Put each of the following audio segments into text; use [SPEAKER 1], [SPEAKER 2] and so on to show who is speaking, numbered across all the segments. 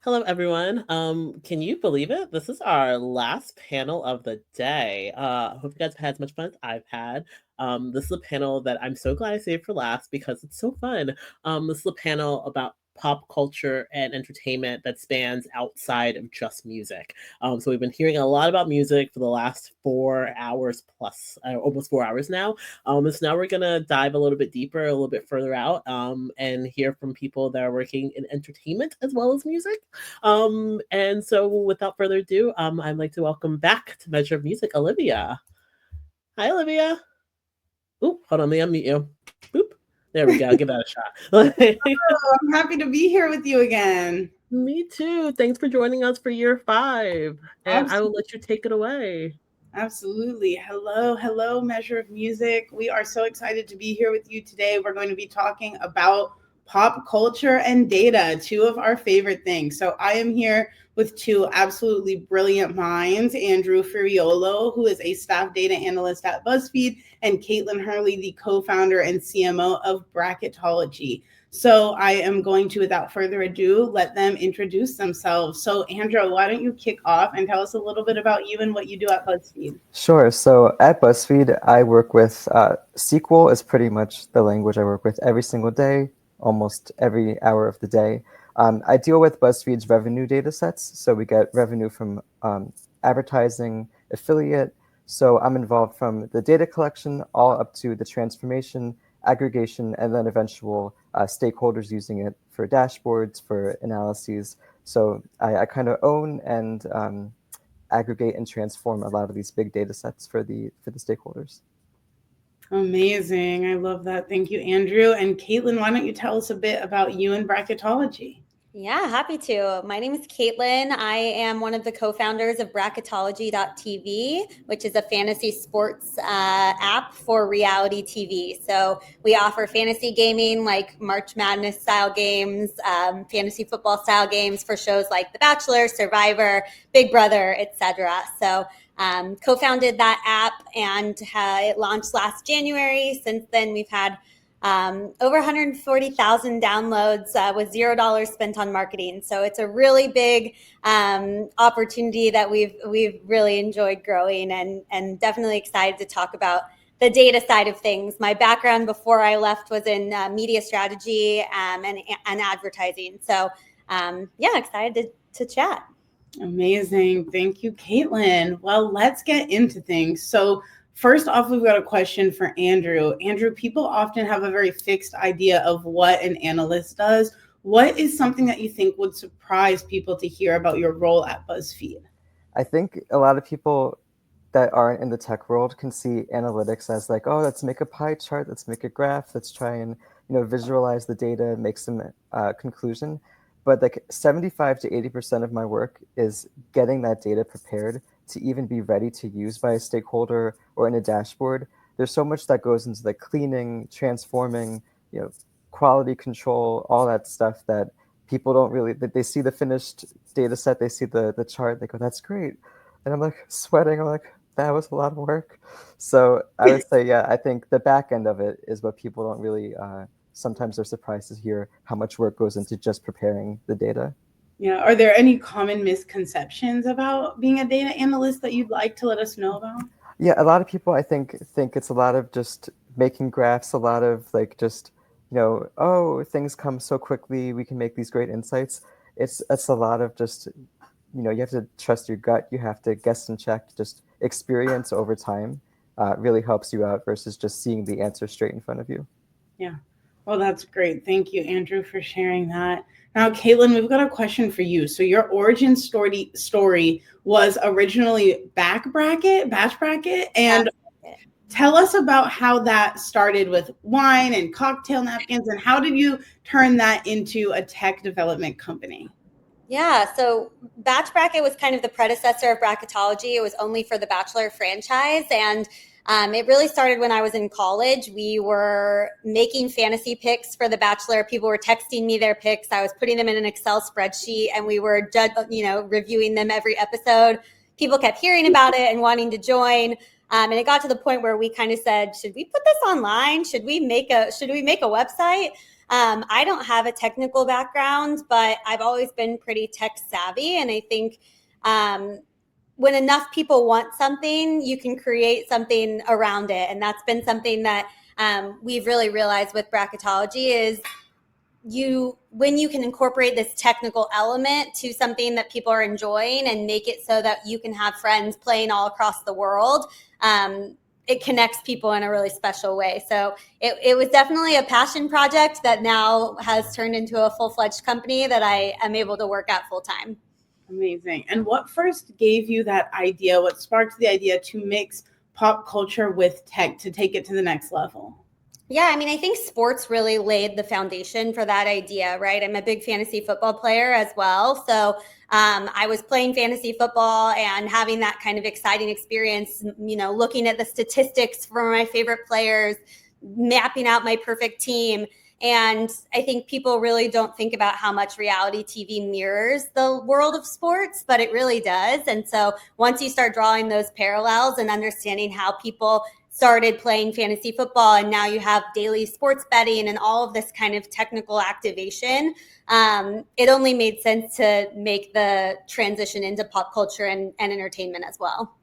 [SPEAKER 1] Hello, everyone. Can you believe it? This is our last panel of the day. I hope you guys have had as much fun as I've had. This is a panel that I'm so glad I saved for last because it's so fun. This is a panel about pop culture and entertainment that spans outside of just music. So we've been hearing a lot about music for the last 4 hours plus, almost 4 hours now. So now we're gonna dive a little bit deeper, a little bit further out, and hear from people that are working in entertainment as well as music. And so without further ado, I'd like to welcome back to Measure of Music, Olivia. Hi, Olivia. Oop, hold on, let me unmute you. Boop. There we go. I'll give that a shot.
[SPEAKER 2] Oh, I'm happy to be here with you again.
[SPEAKER 1] Me too. Thanks for joining us for year 5. And I will let you take it away.
[SPEAKER 2] Absolutely. Hello, Measure of Music. We are so excited to be here with you today. We're going to be talking about pop culture and data, two of our favorite things. So I am here with two absolutely brilliant minds, Andrew Firriolo, who is a staff data analyst at BuzzFeed, and Kaitlyn Hurley, the co-founder and CMO of Bracketology. So I am going to, without further ado, let them introduce themselves. So Andrew, why don't you kick off and tell us a little bit about you and what you do at BuzzFeed?
[SPEAKER 3] Sure. So at BuzzFeed, I work with SQL is pretty much the language I work with every single day, almost every hour of the day. I deal with BuzzFeed's revenue data sets. So we get revenue from advertising, affiliate. So I'm involved from the data collection all up to the transformation, aggregation, and then eventual stakeholders using it for dashboards, for analyses. So I kind of own and aggregate and transform a lot of these big data sets for the stakeholders.
[SPEAKER 2] Amazing. I love that. Thank you, Andrew. And Kaitlyn, why don't you tell us a bit about you and Bracketology?
[SPEAKER 4] Yeah, happy to. My name is Kaitlyn. I am one of the co-founders of Bracketology.tv, which is a fantasy sports app for reality TV. So we offer fantasy gaming like March Madness style games, fantasy football style games for shows like The Bachelor, Survivor, Big Brother, etc. So co-founded that app and it launched last January. Since then, we've had over 140,000 downloads with $0 spent on marketing. So it's a really big opportunity that we've really enjoyed growing and definitely excited to talk about the data side of things. My background before I left was in media strategy and advertising. So yeah, excited to chat.
[SPEAKER 2] Amazing. Thank you, Kaitlyn. Well, let's get into things. So first off, we've got a question for Andrew. Andrew, people often have a very fixed idea of what an analyst does. What is something that you think would surprise people to hear about your role at BuzzFeed?
[SPEAKER 3] I think a lot of people that aren't in the tech world can see analytics as like, oh, let's make a pie chart, let's make a graph, let's try and visualize the data, make some conclusion. But like 75 to 80% of my work is getting that data prepared to even be ready to use by a stakeholder or in a dashboard. There's so much that goes into the cleaning, transforming, quality control, all that stuff that people don't really, they see the finished data set, they see the chart, they go, that's great. And I'm like sweating, I'm like, that was a lot of work. So I would say, yeah, I think the back end of it is what people don't really, sometimes they're surprised to hear how much work goes into just preparing the data.
[SPEAKER 2] Yeah. Are there any common misconceptions about being a data analyst that you'd like to let us know about?
[SPEAKER 3] Yeah, a lot of people I think it's a lot of just making graphs, a lot of like just, oh, things come so quickly, we can make these great insights. It's a lot of just, you have to trust your gut, you have to guess and check, just experience over time really helps you out versus just seeing the answer straight in front of you.
[SPEAKER 2] Yeah. Well, that's great. Thank you, Andrew, for sharing that. Now, Kaitlyn, we've got a question for you. So your origin story was originally batch bracket, and tell us about how that started with wine and cocktail napkins, and how did you turn that into a tech development company?
[SPEAKER 4] Yeah, so Batch Bracket was kind of the predecessor of Bracketology. It was only for the Bachelor franchise, and it really started when I was in college. We were making fantasy picks for The Bachelor. People were texting me their picks. I was putting them in an Excel spreadsheet, and we were reviewing them every episode. People kept hearing about it and wanting to join. And it got to the point where we kind of said, should we put this online? Should we make a website? I don't have a technical background, but I've always been pretty tech savvy. And I think when enough people want something, you can create something around it. And that's been something that we've really realized with bracketology is when you can incorporate this technical element to something that people are enjoying and make it so that you can have friends playing all across the world, it connects people in a really special way. So it was definitely a passion project that now has turned into a full-fledged company that I am able to work at full time.
[SPEAKER 2] Amazing. And what first gave you that idea? What sparked the idea to mix pop culture with tech to take it to the next level?
[SPEAKER 4] Yeah, I mean, I think sports really laid the foundation for that idea, right? I'm a big fantasy football player as well. So I was playing fantasy football and having that kind of exciting experience, looking at the statistics for my favorite players, mapping out my perfect team. And I think people really don't think about how much reality TV mirrors the world of sports, but it really does. And so once you start drawing those parallels and understanding how people started playing fantasy football and now you have daily sports betting and all of this kind of technical activation, it only made sense to make the transition into pop culture and entertainment as well.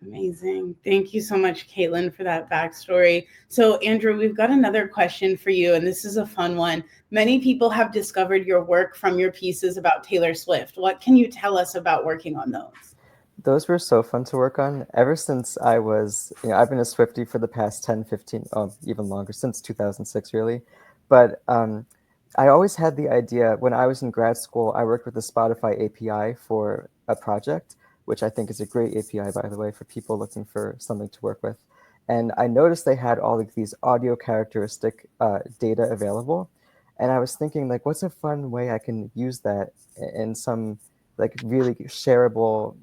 [SPEAKER 2] Amazing. Thank you so much, Kaitlyn, for that backstory. So, Andrew, we've got another question for you, and this is a fun one. Many people have discovered your work from your pieces about Taylor Swift. What can you tell us about working on those?
[SPEAKER 3] Those were so fun to work on. Ever since I was, I've been a Swiftie for the past 10, 15, even longer, since 2006, really. But I always had the idea, when I was in grad school, I worked with the Spotify API for a project, which I think is a great API, by the way, for people looking for something to work with. And I noticed they had all of these audio characteristic data available. And I was thinking, like, what's a fun way I can use that in some, like, really shareable,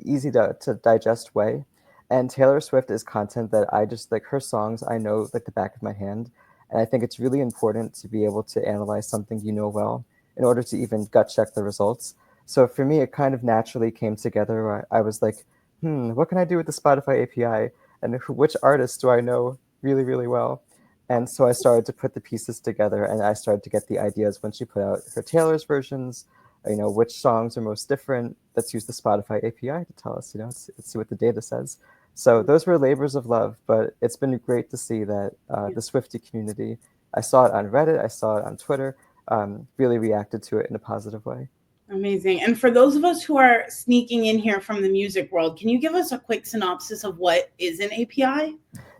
[SPEAKER 3] easy to digest way. And Taylor Swift is content that I just, like, her songs I know like the back of my hand. And I think it's really important to be able to analyze something well in order to even gut check the results. So for me, it kind of naturally came together where I was like, what can I do with the Spotify API? And which artists do I know really, really well? And so I started to put the pieces together, and I started to get the ideas when she put out her Taylor's versions, which songs are most different. Let's use the Spotify API to tell us, let's see what the data says. So those were labors of love, but it's been great to see that the Swiftie community, I saw it on Reddit, I saw it on Twitter, really reacted to it in a positive way.
[SPEAKER 2] Amazing. And for those of us who are sneaking in here from the music world, can you give us a quick synopsis of what is an API?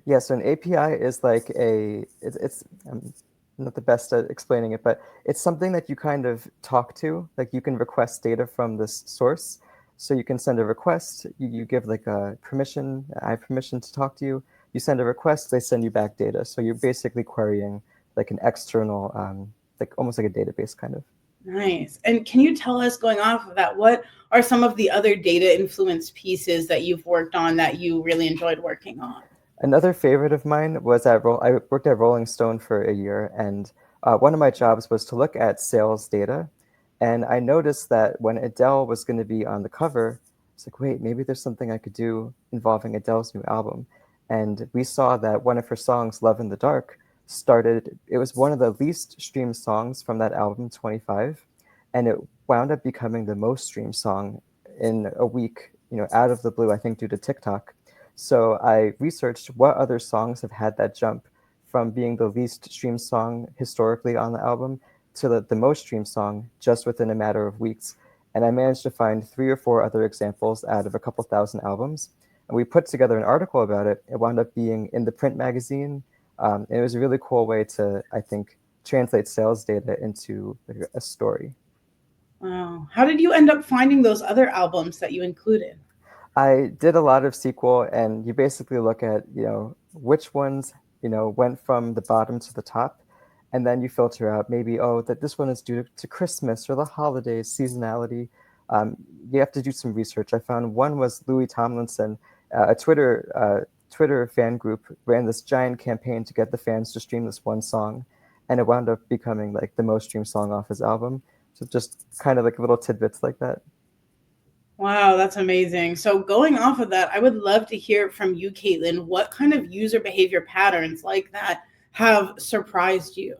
[SPEAKER 3] Yeah, so an API is like it's I'm not the best at explaining it, but it's something that you kind of talk to. Like, you can request data from this source. So you can send a request, you give like a permission, I have permission to talk to you. You send a request, they send you back data. So you're basically querying like an external, like almost like a database kind of.
[SPEAKER 2] Nice. And can you tell us, going off of that, what are some of the other data influenced pieces that you've worked on that you really enjoyed working on?
[SPEAKER 3] Another favorite of mine was I worked at Rolling Stone for a year, and one of my jobs was to look at sales data. And I noticed that when Adele was going to be on the cover, it's like, wait, maybe there's something I could do involving Adele's new album. And we saw that one of her songs, Love in the Dark, it was one of the least streamed songs from that album, 25. And it wound up becoming the most streamed song in a week, out of the blue, I think due to TikTok. So I researched what other songs have had that jump from being the least streamed song historically on the album to the most streamed song just within a matter of weeks. And I managed to find 3 or 4 other examples out of a couple thousand albums. And we put together an article about it. It wound up being in the print magazine. It was a really cool way to, I think, translate sales data into a story.
[SPEAKER 2] Wow. How did you end up finding those other albums that you included?
[SPEAKER 3] I did a lot of SQL, and you basically look at, which ones, went from the bottom to the top. And then you filter out maybe, that this one is due to Christmas or the holidays, seasonality. You have to do some research. I found one was Louis Tomlinson, a Twitter fan group ran this giant campaign to get the fans to stream this one song. And it wound up becoming like the most streamed song off his album. So just kind of like little tidbits like that.
[SPEAKER 2] Wow, that's amazing. So going off of that, I would love to hear from you, Kaitlyn. What kind of user behavior patterns like that have surprised you?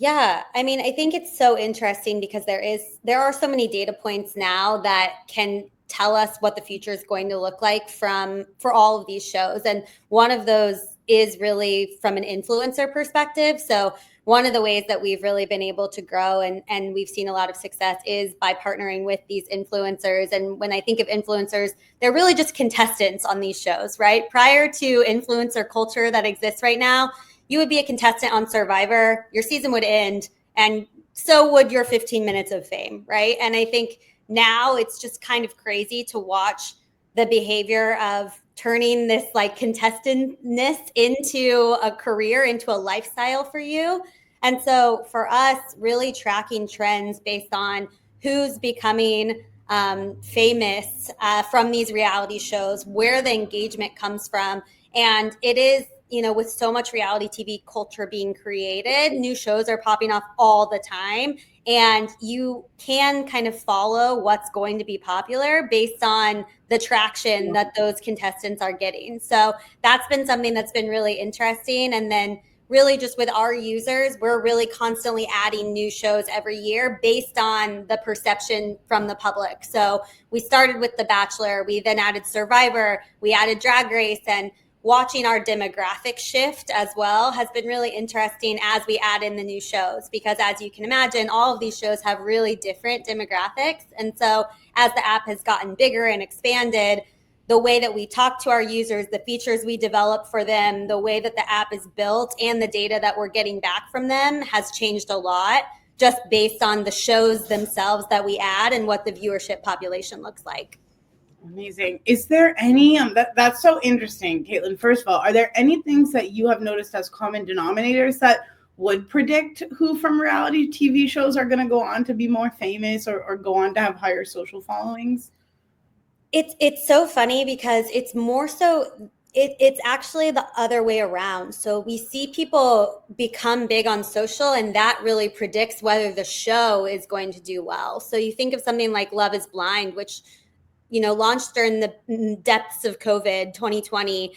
[SPEAKER 4] Yeah, I mean, I think it's so interesting because there are so many data points now that can tell us what the future is going to look like for all of these shows. And one of those is really from an influencer perspective. So one of the ways that we've really been able to grow and we've seen a lot of success is by partnering with these influencers. And when I think of influencers, they're really just contestants on these shows, right? Prior to influencer culture that exists right now, you would be a contestant on Survivor, your season would end, and so would your 15 minutes of fame, right? And I think now it's just kind of crazy to watch the behavior of turning this like contestantness into a career, into a lifestyle for you. And so for us, really tracking trends based on who's becoming famous from these reality shows, where the engagement comes from. And it is, with so much reality TV culture being created, new shows are popping off all the time. And you can kind of follow what's going to be popular based on the traction that those contestants are getting. So that's been something that's been really interesting. And then really just with our users, we're really constantly adding new shows every year based on the perception from the public. So we started with The Bachelor, we then added Survivor, we added Drag Race, and watching our demographic shift as well has been really interesting as we add in the new shows, because as you can imagine, all of these shows have really different demographics. And so as the app has gotten bigger and expanded, the way that we talk to our users, the features we develop for them, the way that the app is built, and the data that we're getting back from them has changed a lot just based on the shows themselves that we add and what the viewership population looks like.
[SPEAKER 2] Amazing. Is there any, that's so interesting, Kaitlyn. First of all, are there any things that you have noticed as common denominators that would predict who from reality TV shows are going to go on to be more famous or go on to have higher social followings?
[SPEAKER 4] It's so funny because it's more so, it's actually the other way around. So we see people become big on social, and that really predicts whether the show is going to do well. So you think of something like Love is Blind, which launched during the depths of COVID 2020,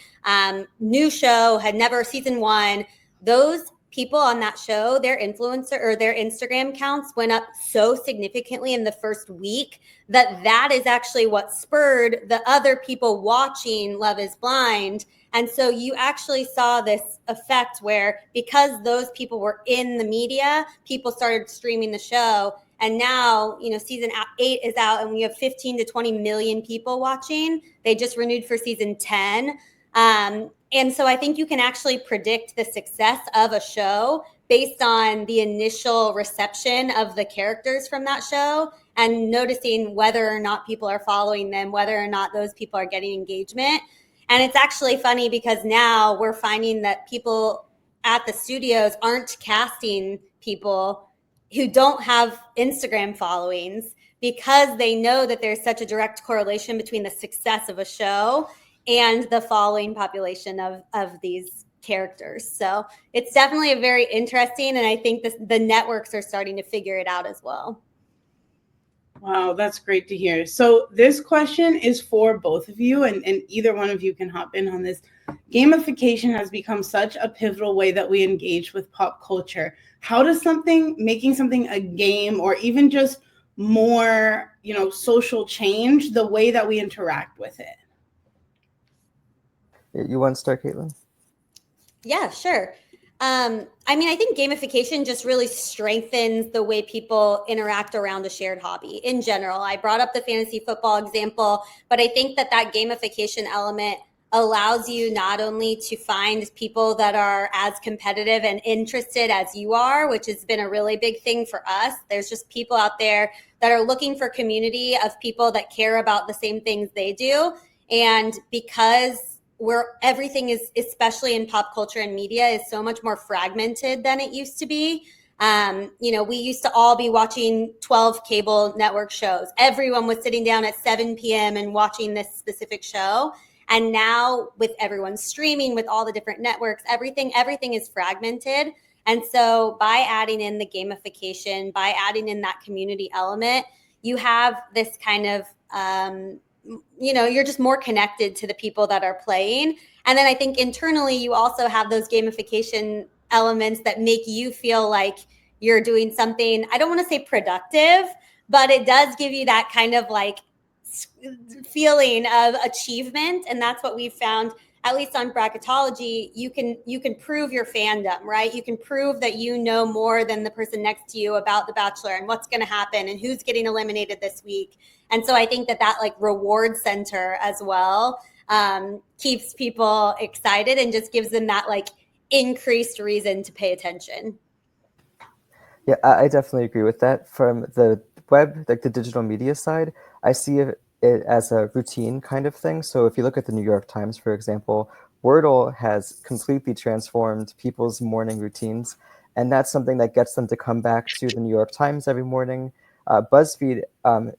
[SPEAKER 4] new show, had never, season one, those people on that show, their influencer or their Instagram counts went up so significantly in the first week that is actually what spurred the other people watching Love is Blind. And so you actually saw this effect where, because those people were in the media, people started streaming the show. And now, season 8 is out and we have 15 to 20 million people watching. They just renewed for season 10. And so I think you can actually predict the success of a show based on the initial reception of the characters from that show and noticing whether or not people are following them, whether or not those people are getting engagement. And it's actually funny because now we're finding that people at the studios aren't casting people who don't have Instagram followings, because they know that there's such a direct correlation between the success of a show and the following population of these characters. So it's definitely a very interesting, and I think the networks are starting to figure it out as well.
[SPEAKER 2] Wow, that's great to hear. So this question is for both of you, and either one of you can hop in on this. Gamification has become such a pivotal way that we engage with pop culture. How does making something a game or even just more, social change the way that we interact with it?
[SPEAKER 3] You want to start, Kaitlyn?
[SPEAKER 4] Yeah, sure. I think gamification just really strengthens the way people interact around a shared hobby in general. I brought up the fantasy football example, but I think that gamification element allows you not only to find people that are as competitive and interested as you are, which has been a really big thing for us. There's just people out there that are looking for community of people that care about the same things they do. And because everything is, especially in pop culture and media, is so much more fragmented than it used to be. We used to all be watching 12 cable network shows. Everyone was sitting down at 7 p.m. and watching this specific show. And now with everyone streaming, with all the different networks, everything is fragmented. And so by adding in the gamification, by adding in that community element, you have this kind of, you're just more connected to the people that are playing. And then I think internally, you also have those gamification elements that make you feel like you're doing something, I don't want to say productive, but it does give you that kind of like feeling of achievement. And that's what we've found, at least on bracketology. You can prove your fandom, right? You can prove that you know more than the person next to you about The Bachelor and what's going to happen and who's getting eliminated this week. And so I think that like reward center as well keeps people excited and just gives them that like increased reason to pay attention.
[SPEAKER 3] Yeah, I definitely agree with that. From the web, like the digital media side, I see it as a routine kind of thing. So if you look at the New York Times, for example, Wordle has completely transformed people's morning routines. And that's something that gets them to come back to the New York Times every morning. BuzzFeed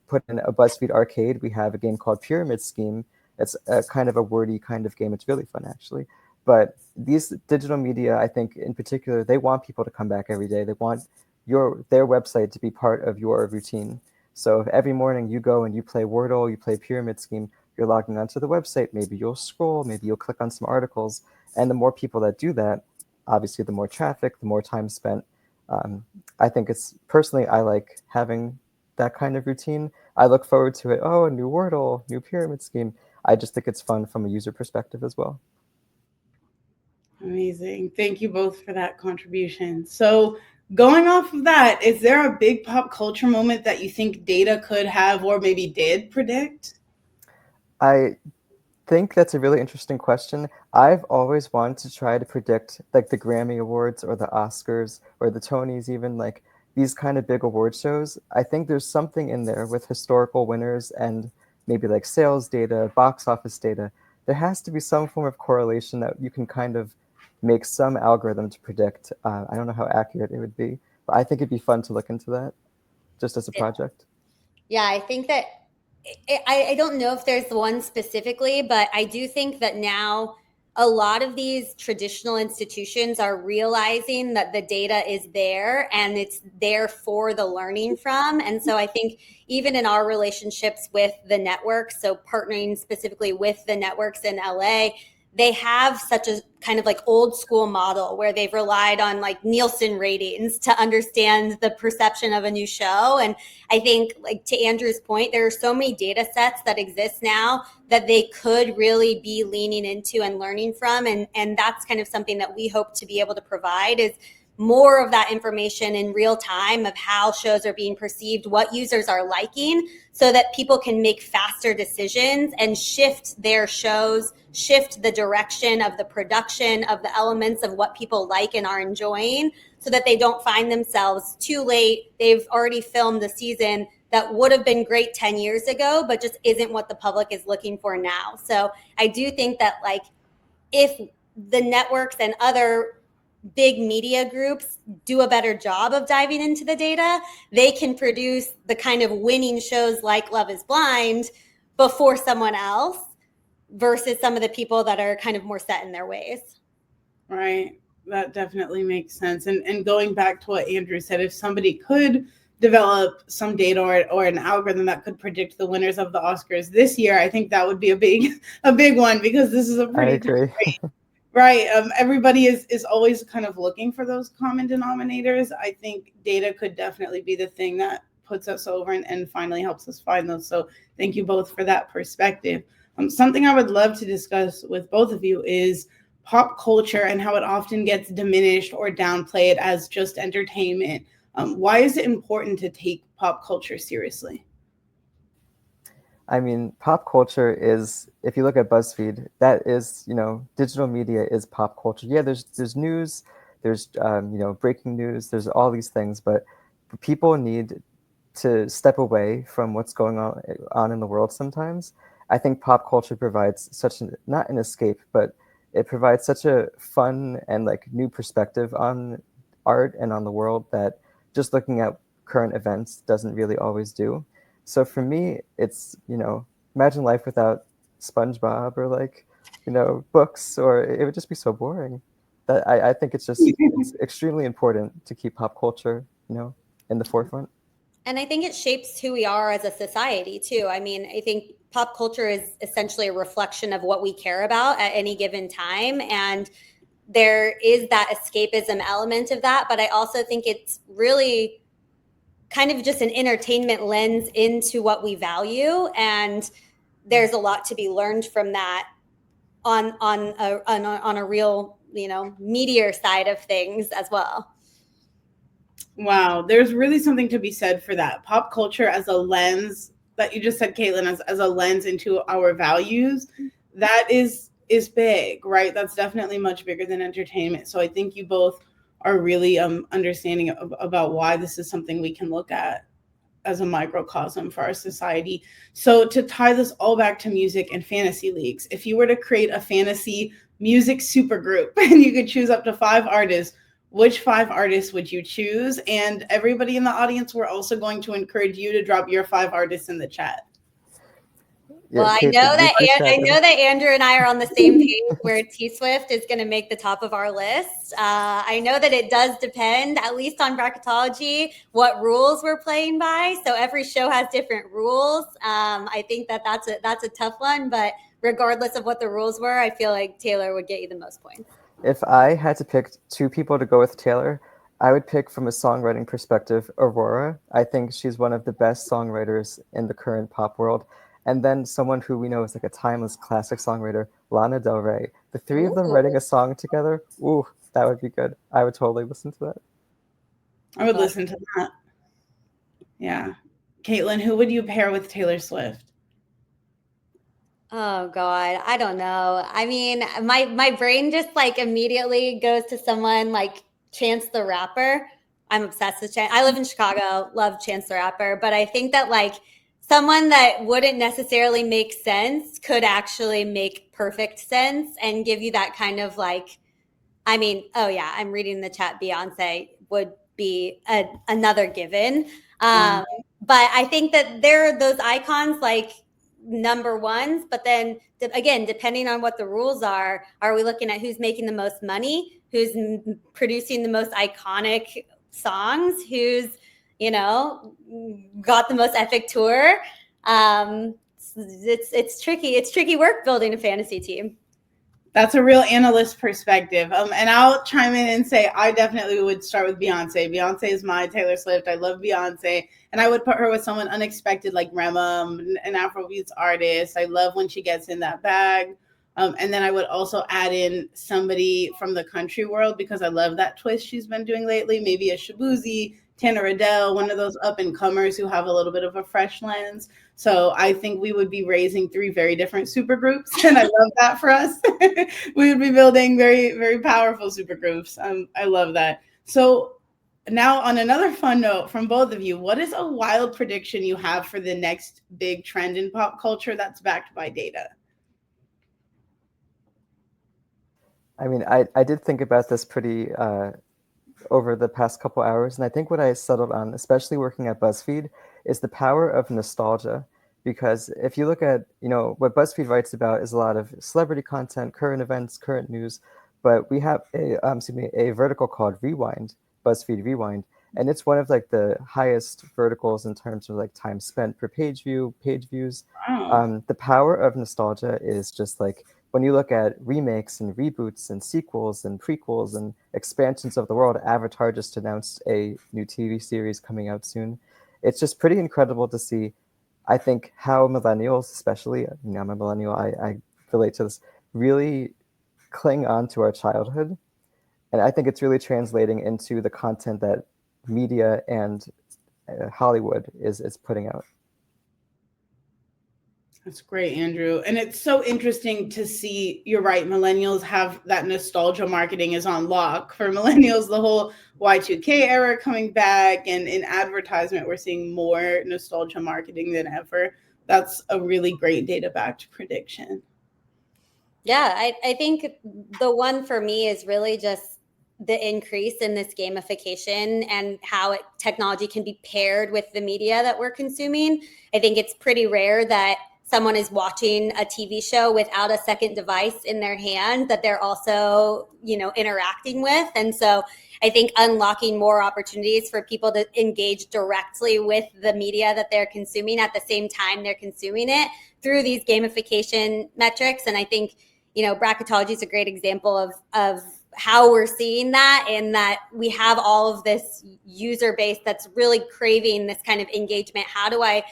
[SPEAKER 3] put in a BuzzFeed arcade. We have a game called Pyramid Scheme. It's a kind of a wordy kind of game. It's really fun, actually. But these digital media, I think in particular, they want people to come back every day. They want their website to be part of your routine. So if every morning you go and you play Wordle, you play Pyramid Scheme, you're logging onto the website, maybe you'll scroll, maybe you'll click on some articles. And the more people that do that, obviously the more traffic, the more time spent. I think personally, I like having that kind of routine. I look forward to it. Oh, a new Wordle, new Pyramid Scheme. I just think it's fun from a user perspective as well.
[SPEAKER 2] Amazing. Thank you both for that contribution. So going off of that, is there a big pop culture moment that you think data could have or maybe did predict?
[SPEAKER 3] I think that's a really interesting question. I've always wanted to try to predict like the Grammy Awards or the Oscars or the Tonys, even like these kind of big award shows. I think there's something in there with historical winners and maybe like sales data, box office data. There has to be some form of correlation that you can kind of make some algorithm to predict. I don't know how accurate it would be, but I think it'd be fun to look into that just as a project.
[SPEAKER 4] Yeah, I think that I don't know if there's one specifically, but I do think that now a lot of these traditional institutions are realizing that the data is there and it's there for the learning from. And so I think even in our relationships with the networks, so partnering specifically with the networks in LA, they have such a kind of like old school model where they've relied on like Nielsen ratings to understand the perception of a new show. And I think, like to Andrew's point, there are so many data sets that exist now that they could really be leaning into and learning from. And that's kind of something that we hope to be able to provide, is more of that information in real time of how shows are being perceived, what users are liking, so that people can make faster decisions and shift their shows, shift the direction of the production of the elements of what people like and are enjoying, so that they don't find themselves too late. They've already filmed the season that would have been great 10 years ago, but just isn't what the public is looking for now. So I do think that like if the networks and other big media groups do a better job of diving into the data, they can produce the kind of winning shows like Love is Blind before someone else versus some of the people that are kind of more set in their ways.
[SPEAKER 2] Right. That definitely makes sense. And going back to what Andrew said, if somebody could develop some data or an algorithm that could predict the winners of the Oscars this year, I think that would be a big one, because this is a pretty
[SPEAKER 3] I agree.
[SPEAKER 2] Right. Everybody is always kind of looking for those common denominators. I think data could definitely be the thing that puts us over and finally helps us find those. So thank you both for that perspective. Something I would love to discuss with both of you is pop culture and how it often gets diminished or downplayed as just entertainment. Why is it important to take pop culture seriously?
[SPEAKER 3] I mean, pop culture is, if you look at BuzzFeed, that is, digital media is pop culture. Yeah, there's news, there's, breaking news, there's all these things, but people need to step away from what's going on in the world sometimes. I think pop culture provides not an escape, but it provides such a fun and like new perspective on art and on the world that just looking at current events doesn't really always do. So for me, it's, imagine life without SpongeBob or like, books, or it would just be so boring. That I think it's extremely important to keep pop culture, in the forefront.
[SPEAKER 4] And I think it shapes who we are as a society too. I mean, I think pop culture is essentially a reflection of what we care about at any given time. And there is that escapism element of that, but I also think it's really kind of just an entertainment lens into what we value, and there's a lot to be learned from that on a real, meteor side of things as well.
[SPEAKER 2] Wow, there's really something to be said for that. Pop culture as a lens that you just said, Kaitlyn, as a lens into our values, that is big, right? That's definitely much bigger than entertainment. So I think you both are really understanding about why this is something we can look at as a microcosm for our society. So to tie this all back to music and fantasy leagues, if you were to create a fantasy music supergroup and you could choose up to 5 artists, which 5 artists would you choose? And everybody in the audience, we're also going to encourage you to drop your 5 artists in the chat.
[SPEAKER 3] Yeah,
[SPEAKER 4] Well,
[SPEAKER 3] Kate,
[SPEAKER 4] I know that Andrew and I are on the same page where T-Swift is going to make the top of our list. I know that it does depend, at least on bracketology, what rules we're playing by. So every show has different rules. I think that's a tough one, but regardless of what the rules were, I feel like Taylor would get you the most points.
[SPEAKER 3] If I had to pick 2 people to go with Taylor, I would pick, from a songwriting perspective, Aurora. I think she's one of the best songwriters in the current pop world. And then someone who we know is like a timeless classic songwriter, Lana Del Rey. The 3 of them writing a song together, ooh, that would be good. I would totally listen to that.
[SPEAKER 2] I would listen to that. Yeah. Kaitlyn, who would you pair with Taylor Swift?
[SPEAKER 4] Oh God, I don't know. I mean, my brain just like immediately goes to someone like Chance the Rapper. I'm obsessed with Chance. I live in Chicago, love Chance the Rapper, but I think that like someone that wouldn't necessarily make sense could actually make perfect sense and give you that kind of like, I mean, oh yeah, I'm reading the chat. Beyonce would be another given. But I think that there are those icons like number ones, but then again, depending on what the rules are we looking at who's making the most money, who's producing the most iconic songs, who's got the most epic tour? It's tricky work building a fantasy team.
[SPEAKER 2] That's a real analyst perspective. And I'll chime in and say I definitely would start with Beyonce. Beyonce is my Taylor Swift. I love Beyonce. And I would put her with someone unexpected like Rema, an Afrobeats artist. I love when she gets in that bag. And then I would also add in somebody from the country world because I love that twist she's been doing lately. Maybe a Shabuzi, Tanner Riddell, one of those up-and-comers who have a little bit of a fresh lens. So I think we would be raising 3 very different supergroups, and I love that for us. We would be building very, very powerful supergroups. I love that. So now on another fun note from both of you, what is a wild prediction you have for the next big trend in pop culture that's backed by data?
[SPEAKER 3] I mean, I did think about this pretty over the past couple hours, and I think what I settled on, especially working at BuzzFeed, is the power of nostalgia. Because if you look at, what BuzzFeed writes about is a lot of celebrity content, current events, current news, but we have a vertical called Rewind, BuzzFeed Rewind, and it's one of like the highest verticals in terms of like time spent per page views.
[SPEAKER 2] Wow.
[SPEAKER 3] The power of nostalgia is just like, when you look at remakes and reboots and sequels and prequels and expansions of the world, Avatar just announced a new TV series coming out soon. It's just pretty incredible to see, I think, how millennials, especially, I'm a millennial, I relate to this, really cling on to our childhood. And I think it's really translating into the content that media and Hollywood is putting out.
[SPEAKER 2] That's great, Andrew. And it's so interesting to see, you're right, millennials have that nostalgia marketing is on lock. For millennials, the whole Y2K era coming back, and in advertisement, we're seeing more nostalgia marketing than ever. That's a really great data-backed prediction.
[SPEAKER 4] Yeah, I think the one for me is really just the increase in this gamification and how technology can be paired with the media that we're consuming. I think it's pretty rare that someone is watching a TV show without a second device in their hand that they're also, interacting with. And so I think unlocking more opportunities for people to engage directly with the media that they're consuming at the same time they're consuming it through these gamification metrics. And I think, bracketology is a great example of how we're seeing that, and that we have all of this user base that's really craving this kind of engagement. How do I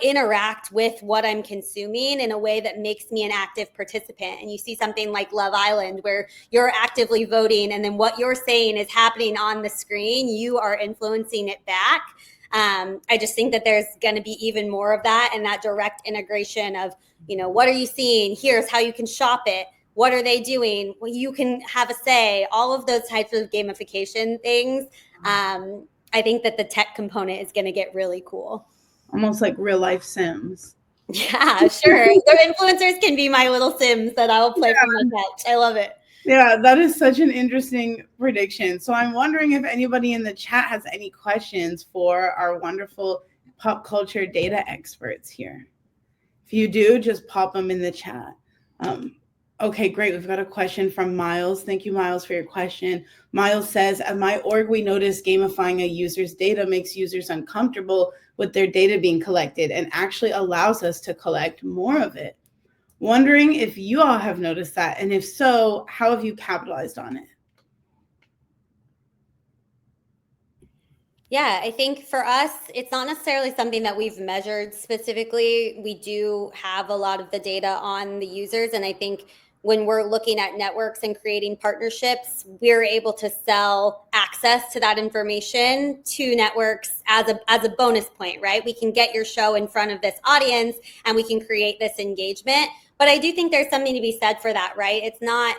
[SPEAKER 4] interact with what I'm consuming in a way that makes me an active participant? And you see something like Love Island, where you're actively voting, and then what you're saying is happening on the screen. You are influencing it back. I just think that there's going to be even more of that, and that direct integration of, what are you seeing? Here's how you can shop it. What are they doing? Well, you can have a say. All of those types of gamification things. I think that the tech component is going to get really cool.
[SPEAKER 2] Almost like real life Sims.
[SPEAKER 4] Yeah, sure. Their influencers can be my little Sims that I'll play from my couch. I love it.
[SPEAKER 2] Yeah, that is such an interesting prediction. So I'm wondering if anybody in the chat has any questions for our wonderful pop culture data experts here. If you do, just pop them in the chat. Okay, great. We've got a question from Miles. Thank you, Miles, for your question. Miles says, at my org, we noticed gamifying a user's data makes users uncomfortable with their data being collected and actually allows us to collect more of it. Wondering if you all have noticed that, and if so, how have you capitalized on it?
[SPEAKER 4] Yeah, I think for us, it's not necessarily something that we've measured specifically. We do have a lot of the data on the users, and I think when we're looking at networks and creating partnerships, we're able to sell access to that information to networks as a bonus point, right? We can get your show in front of this audience and we can create this engagement. But I do think there's something to be said for that, right? It's not,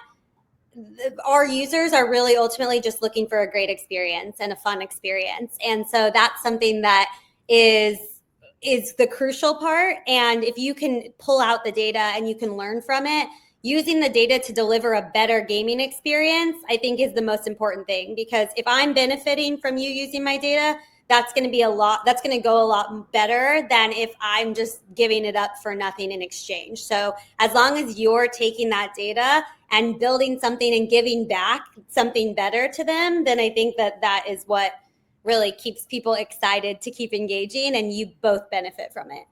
[SPEAKER 4] our users are really ultimately just looking for a great experience and a fun experience. And so that's something that is the crucial part. And if you can pull out the data and you can learn from it, using the data to deliver a better gaming experience, I think, is the most important thing. Because if I'm benefiting from you using my data, that's going to go a lot better than if I'm just giving it up for nothing in exchange. So as long as you're taking that data and building something and giving back something better to them, then I think that is what really keeps people excited to keep engaging, and you both benefit from it.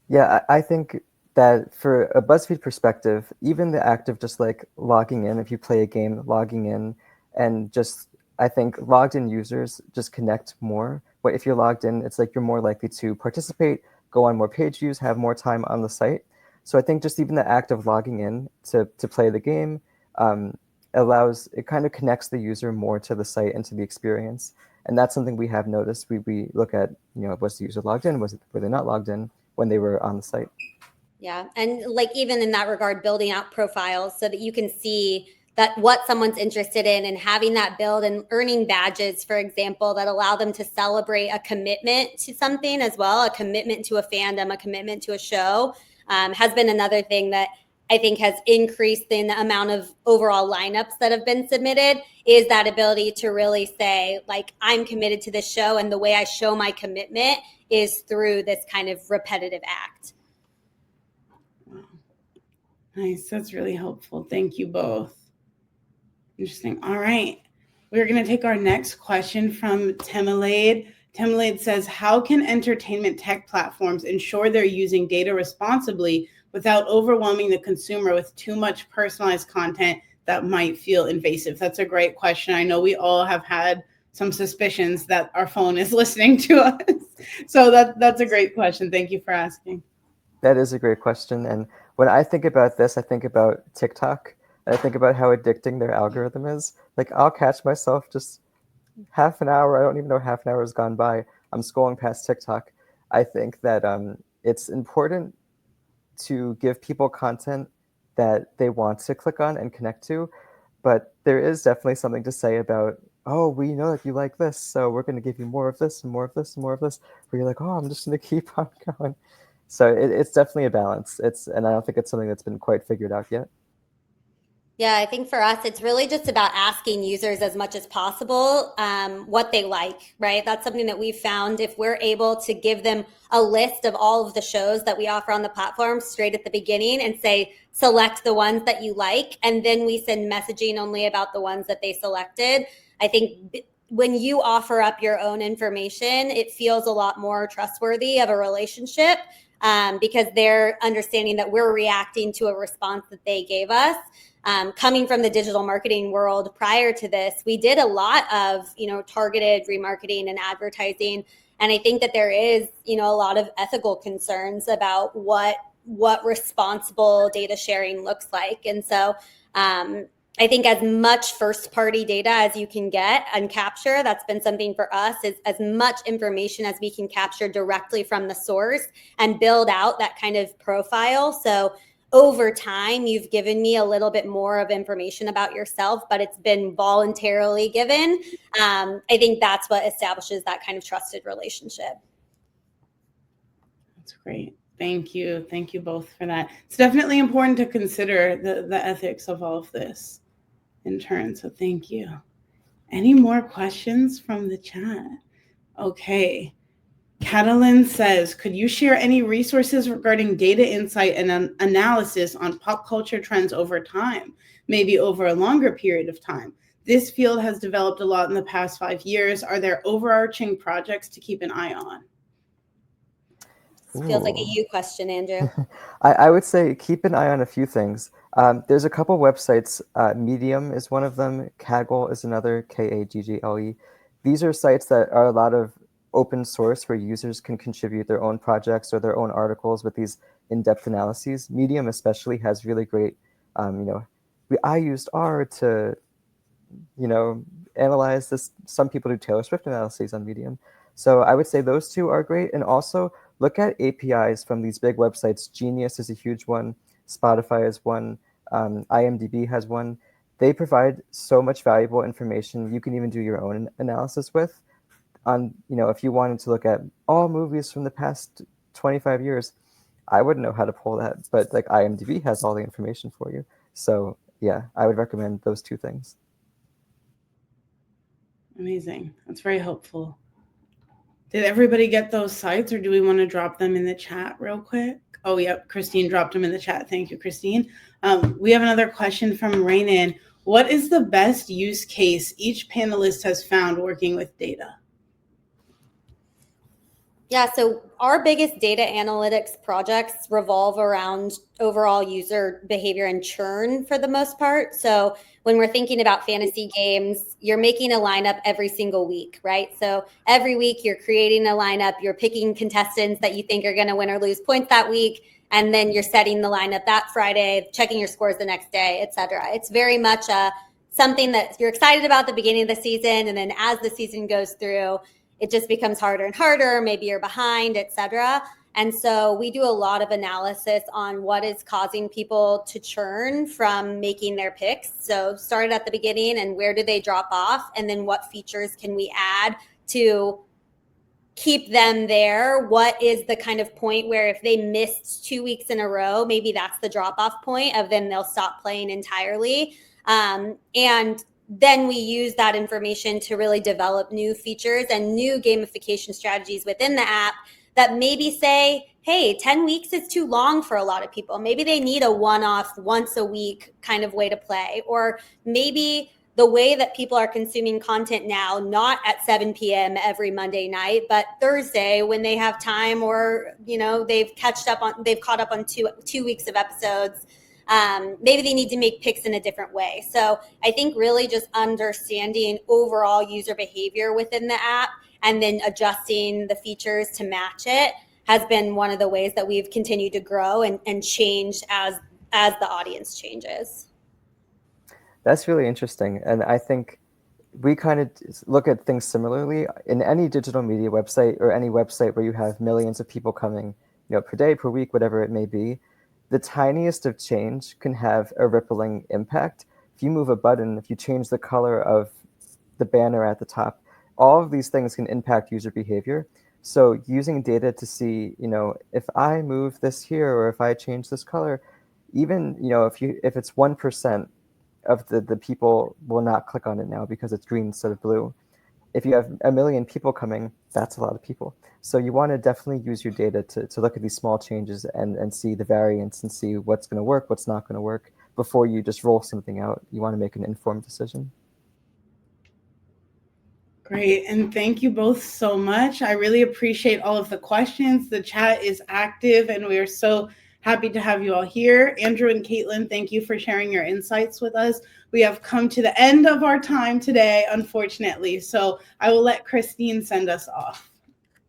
[SPEAKER 3] Yeah, I think that for a BuzzFeed perspective, even the act of just like logging in, if you play a game, logging in, and just, I think logged in users just connect more. But if you're logged in, it's like you're more likely to participate, go on more page views, have more time on the site. So I think just even the act of logging in to play the game it kind of connects the user more to the site and to the experience. And that's something we have noticed. We look at, was the user logged in? Were they not logged in when they were on the site?
[SPEAKER 4] Yeah, and like even in that regard, building out profiles so that you can see that what someone's interested in, and having that build and earning badges, for example, that allow them to celebrate a commitment to something as well, a commitment to a fandom, a commitment to a show, has been another thing that I think has increased the amount of overall lineups that have been submitted, is that ability to really say, like, I'm committed to this show, and the way I show my commitment is through this kind of repetitive act.
[SPEAKER 2] Nice. That's really helpful. Thank you both. Interesting. All right. We're going to take our next question from Temelade. Temelade says, how can entertainment tech platforms ensure they're using data responsibly without overwhelming the consumer with too much personalized content that might feel invasive? That's a great question. I know we all have had some suspicions that our phone is listening to us. So that's a great question. Thank you for asking.
[SPEAKER 3] That is a great question. And when I think about this, I think about TikTok. And I think about how addicting their algorithm is. Like, I'll catch myself just half an hour, I don't even know half an hour has gone by, I'm scrolling past TikTok. I think that it's important to give people content that they want to click on and connect to. But there is definitely something to say about, oh, we know that you like this, so we're going to give you more of this and more of this and more of this. Where you're like, oh, I'm just going to keep on going. So it's definitely a balance. And I don't think it's something that's been quite figured out yet.
[SPEAKER 4] Yeah, I think for us, it's really just about asking users as much as possible what they like, right? That's something that we've found. If we're able to give them a list of all of the shows that we offer on the platform straight at the beginning and say, select the ones that you like, and then we send messaging only about the ones that they selected. I think when you offer up your own information, it feels a lot more trustworthy of a relationship. because they're understanding that we're reacting to a response that they gave us. Coming from the digital marketing world prior to this, we did a lot of, targeted remarketing and advertising. And I think that there is, a lot of ethical concerns about what responsible data sharing looks like. And so I think as much first party data as you can get and capture, that's been something for us, is as much information as we can capture directly from the source and build out that kind of profile. So over time, you've given me a little bit more of information about yourself, but it's been voluntarily given. I think that's what establishes that kind of trusted relationship.
[SPEAKER 2] That's great. Thank you. Thank you both for that. It's definitely important to consider the ethics of all of this in turn. So thank you. Any more questions from the chat? Okay. Kaitlyn says, could you share any resources regarding data insight and analysis on pop culture trends over time, maybe over a longer period of time? This field has developed a lot in the past 5 years. Are there overarching projects to keep an eye on?
[SPEAKER 4] This feels like a you question, Andrew.
[SPEAKER 3] I would say keep an eye on a few things. There's a couple websites. Medium is one of them. Kaggle is another, Kaggle. These are sites that are a lot of open source where users can contribute their own projects or their own articles with these in-depth analyses. Medium especially has really great, I used R to, analyze this. Some people do Taylor Swift analyses on Medium. So I would say those two are great. And also look at APIs from these big websites. Genius is a huge one. Spotify is one. IMDb has one. They provide so much valuable information you can even do your own analysis with. If you wanted to look at all movies from the past 25 years, I wouldn't know how to pull that, but like IMDb has all the information for you. So yeah, I would recommend those two things.
[SPEAKER 2] Amazing. That's very helpful. Did everybody get those sites, or do we want to drop them in the chat real quick? Oh, yep. Christine dropped them in the chat. Thank you, Christine. We have another question from Rainan. What is the best use case each panelist has found working with data?
[SPEAKER 4] Yeah, so our biggest data analytics projects revolve around overall user behavior and churn for the most part. So when we're thinking about fantasy games, you're making a lineup every single week, right? So every week you're creating a lineup, you're picking contestants that you think are going to win or lose points that week, and then you're setting the lineup that Friday, checking your scores the next day, et cetera. It's very much something that you're excited about at the beginning of the season, and then as the season goes through, it just becomes harder and harder. Maybe you're behind, et cetera. And so we do a lot of analysis on what is causing people to churn from making their picks. So start at the beginning and where do they drop off? And then what features can we add to keep them there? What is the kind of point where if they missed 2 weeks in a row, maybe that's the drop off point of then they'll stop playing entirely. And then we use that information to really develop new features and new gamification strategies within the app that maybe say, hey, 10 weeks is too long for a lot of people. Maybe they need a one-off, once a week kind of way to play. Or maybe the way that people are consuming content now, not at 7 p.m. every Monday night, but Thursday when they have time, or they've caught up on two weeks of episodes. Maybe they need to make picks in a different way. So I think really just understanding overall user behavior within the app and then adjusting the features to match it has been one of the ways that we've continued to grow and change as the audience changes.
[SPEAKER 3] That's really interesting. And I think we kind of look at things similarly. In any digital media website or any website where you have millions of people coming, per day, per week, whatever it may be, the tiniest of change can have a rippling impact. If you move a button, if you change the color of the banner at the top, all of these things can impact user behavior. So using data to see, if I move this here or if I change this color, even, if it's 1% of the people will not click on it now because it's green instead of blue. If you have a million people coming, that's a lot of people. So you want to definitely use your data to look at these small changes and see the variance and see what's going to work, what's not going to work before you just roll something out. You want to make an informed decision.
[SPEAKER 2] Great. And thank you both so much. I really appreciate all of the questions. The chat is active and we are so happy to have you all here. Andrew and Kaitlyn, thank you for sharing your insights with us. We have come to the end of our time today, unfortunately. So I will let Christine send us off.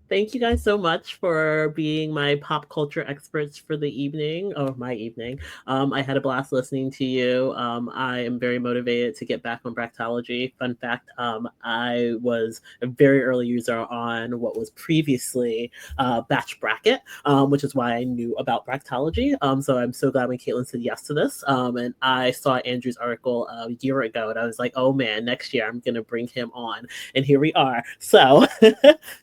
[SPEAKER 1] Thank you guys so much for being my pop culture experts for the evening, or my evening. I had a blast listening to you. I am very motivated to get back on Bracketology. Fun fact, I was a very early user on what was previously Batch Bracket, which is why I knew about Bracketology. So I'm so glad when Kaitlyn said yes to this. And I saw Andrew's article a year ago, and I was like, oh man, next year I'm going to bring him on. And here we are. So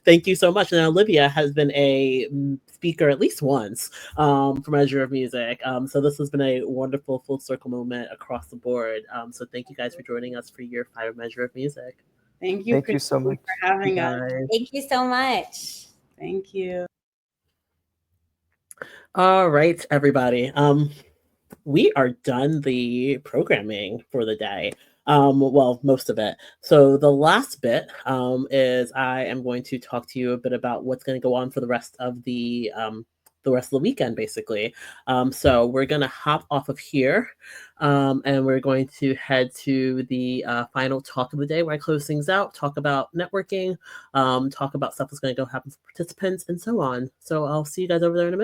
[SPEAKER 1] thank you so much. And Olivia has been a speaker at least once for Measure of Music. So this has been a wonderful full circle moment across the board. So thank you guys for joining us for year 5 of Measure of Music.
[SPEAKER 2] Thank you, Christine,
[SPEAKER 3] so much
[SPEAKER 2] for having us.
[SPEAKER 4] Thank you so much.
[SPEAKER 2] Thank you.
[SPEAKER 1] All right, everybody. We are done the programming for the day. Well, most of it. So the last bit is I am going to talk to you a bit about what's going to go on for the rest of the weekend, basically. So we're going to hop off of here, and we're going to head to the final talk of the day, where I close things out, talk about networking, talk about stuff that's going to go happen for participants, and so on. So I'll see you guys over there in a minute.